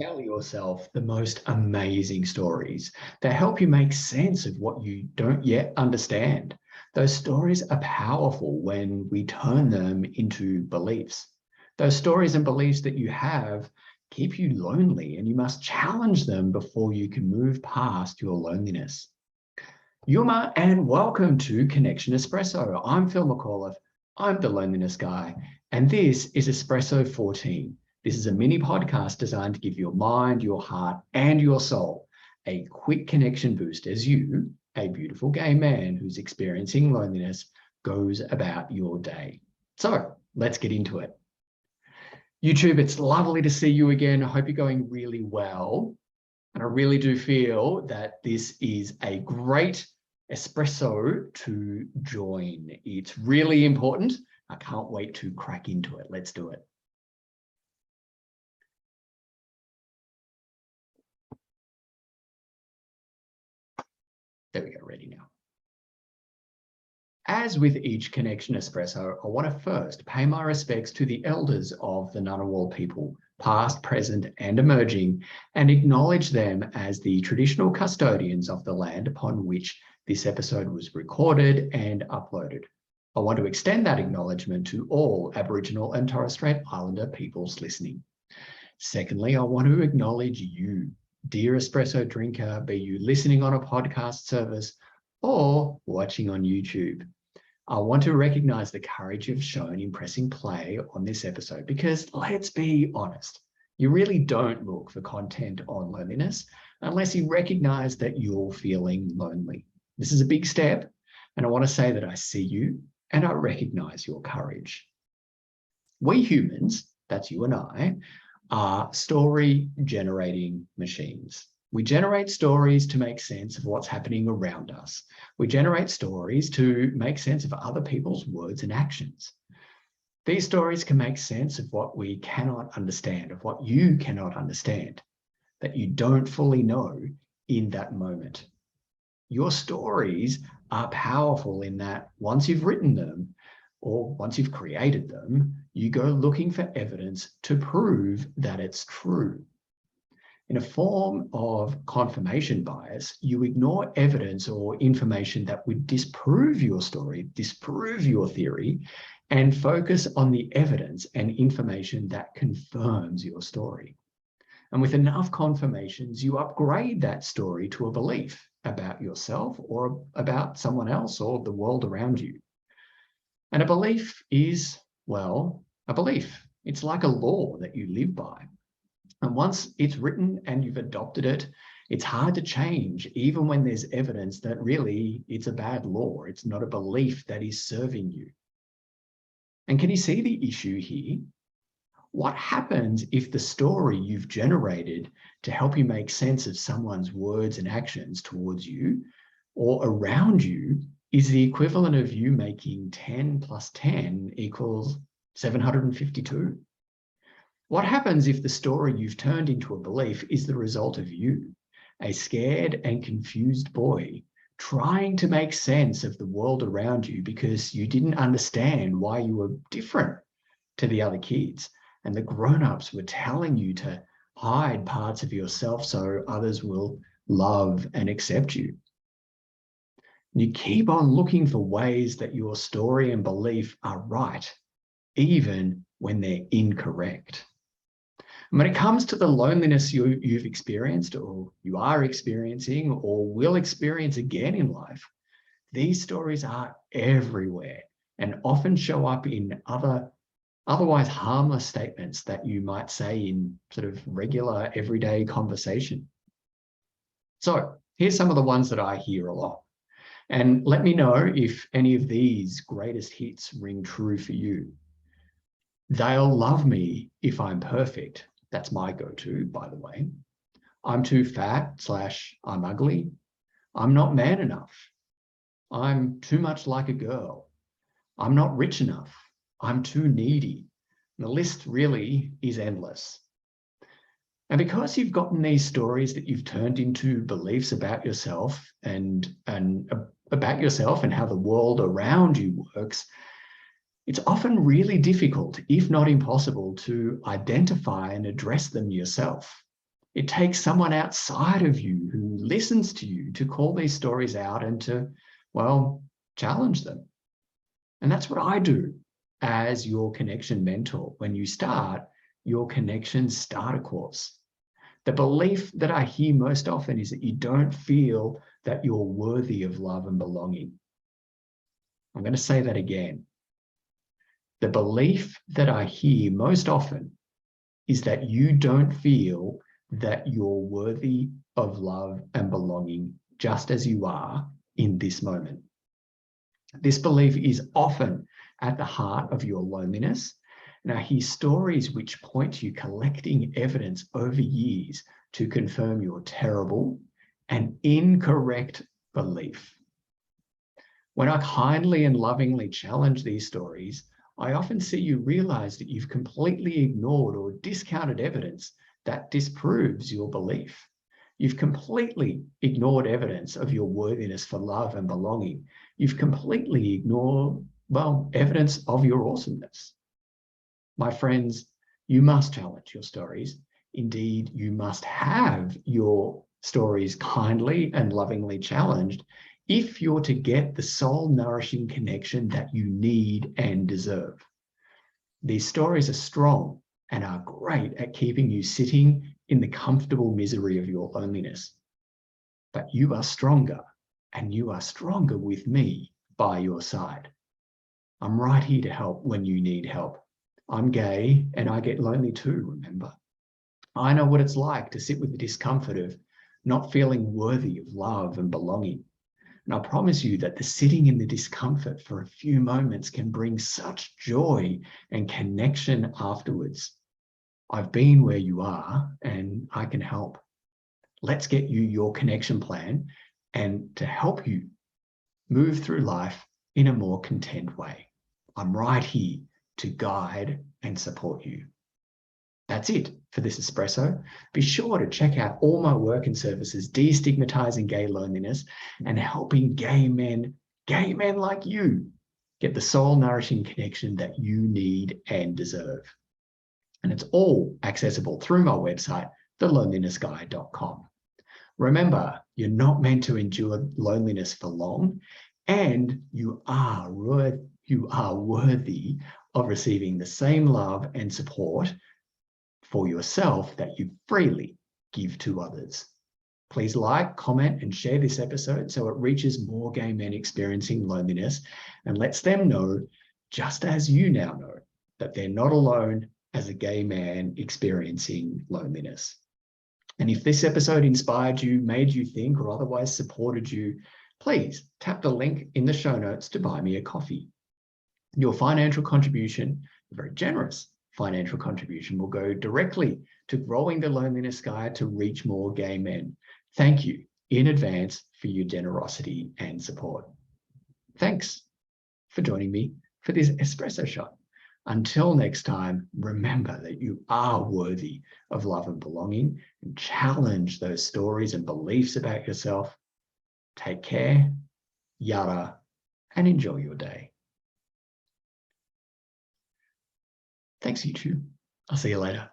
Tell yourself the most amazing stories that help you make sense of what you don't yet understand. Those stories are powerful when we turn them into beliefs. Those stories and beliefs that you have keep you lonely, and you must challenge them before you can move past your loneliness. Yuma, and welcome to Connection Espresso. I'm Phil McAuliffe. I'm the loneliness guy, and this is Espresso 14. This is a mini podcast designed to give your mind, your heart, and your soul a quick connection boost as you, a beautiful gay man who's experiencing loneliness, goes about your day. So let's get into it. YouTube, it's lovely to see you again. I hope you're going really well. And I really do feel that this is a great espresso to join. It's really important. I can't wait to crack into it. Let's do it. There we go, ready now. As with each Connection Espresso, I want to first pay my respects to the elders of the Ngunnawal people, past, present, and emerging, and acknowledge them as the traditional custodians of the land upon which this episode was recorded and uploaded. I want to extend that acknowledgement to all Aboriginal and Torres Strait Islander peoples listening. Secondly, I want to acknowledge you, dear espresso drinker, be you listening on a podcast service or watching on YouTube. I want to recognize the courage you've shown in pressing play on this episode because, let's be honest, you really don't look for content on loneliness unless you recognize that you're feeling lonely. This is a big step, and I want to say that I see you and I recognize your courage. We humans, that's you and I, are story-generating machines. We generate stories to make sense of what's happening around us. We generate stories to make sense of other people's words and actions. These stories can make sense of what we cannot understand, of what you cannot understand, that you don't fully know in that moment. Your stories are powerful in that once you've written them, or once you've created them, you go looking for evidence to prove that it's true. In a form of confirmation bias, you ignore evidence or information that would disprove your story, disprove your theory, and focus on the evidence and information that confirms your story. And with enough confirmations, you upgrade that story to a belief about yourself or about someone else or the world around you. And a belief is, well, a belief. It's like a law that you live by. And once it's written and you've adopted it, it's hard to change, even when there's evidence that really it's a bad law. It's not a belief that is serving you. And can you see the issue here? What happens if the story you've generated to help you make sense of someone's words and actions towards you or around you is the equivalent of you making 10 plus 10 equals 752? What happens if the story you've turned into a belief is the result of you, a scared and confused boy, trying to make sense of the world around you because you didn't understand why you were different to the other kids, and the grown-ups were telling you to hide parts of yourself so others will love and accept you? And you keep on looking for ways that your story and belief are right, even when they're incorrect. And when it comes to the loneliness you've experienced or you are experiencing or will experience again in life, these stories are everywhere and often show up in otherwise harmless statements that you might say in sort of regular everyday conversation. So here's some of the ones that I hear a lot. And let me know if any of these greatest hits ring true for you. They'll love me if I'm perfect. That's my go-to, by the way. I'm too fat / I'm ugly. I'm not man enough. I'm too much like a girl. I'm not rich enough. I'm too needy. And the list really is endless. And because you've gotten these stories that you've turned into beliefs about yourself and about yourself and how the world around you works, it's often really difficult, if not impossible, to identify and address them yourself. It takes someone outside of you who listens to you to call these stories out and to, well, challenge them. And that's what I do as your connection mentor. When you start your connection starter course, the belief that I hear most often is that you don't feel that you're worthy of love and belonging. I'm going to say that again. The belief that I hear most often is that you don't feel that you're worthy of love and belonging just as you are in this moment. This belief is often at the heart of your loneliness. And I hear stories which point to you collecting evidence over years to confirm your terrible and incorrect belief. When I kindly and lovingly challenge these stories, I often see you realize that you've completely ignored or discounted evidence that disproves your belief. You've completely ignored evidence of your worthiness for love and belonging. You've completely ignored, well, evidence of your awesomeness. My friends, you must challenge your stories. Indeed, you must have your stories kindly and lovingly challenged if you're to get the soul-nourishing connection that you need and deserve. These stories are strong and are great at keeping you sitting in the comfortable misery of your loneliness. But you are stronger, and you are stronger with me by your side. I'm right here to help when you need help. I'm gay and I get lonely too, remember. I know what it's like to sit with the discomfort of not feeling worthy of love and belonging. And I promise you that the sitting in the discomfort for a few moments can bring such joy and connection afterwards. I've been where you are and I can help. Let's get you your connection plan and to help you move through life in a more content way. I'm right here to guide and support you. That's it for this espresso. Be sure to check out all my work and services destigmatizing gay loneliness and helping gay men like you, get the soul-nourishing connection that you need and deserve. And it's all accessible through my website, thelonelinessguy.com. Remember, you're not meant to endure loneliness for long, and you are worthy of receiving the same love and support for yourself that you freely give to others. Please like, comment, and share this episode so it reaches more gay men experiencing loneliness and lets them know, just as you now know, that they're not alone as a gay man experiencing loneliness. And if this episode inspired you, made you think, or otherwise supported you, please tap the link in the show notes to buy me a coffee. Your financial contribution, a very generous financial contribution, will go directly to growing the Loneliness Guy to reach more gay men. Thank you in advance for your generosity and support. Thanks for joining me for this espresso shot. Until next time, remember that you are worthy of love and belonging, and challenge those stories and beliefs about yourself. Take care, yada, and enjoy your day. Thanks, YouTube. I'll see you later.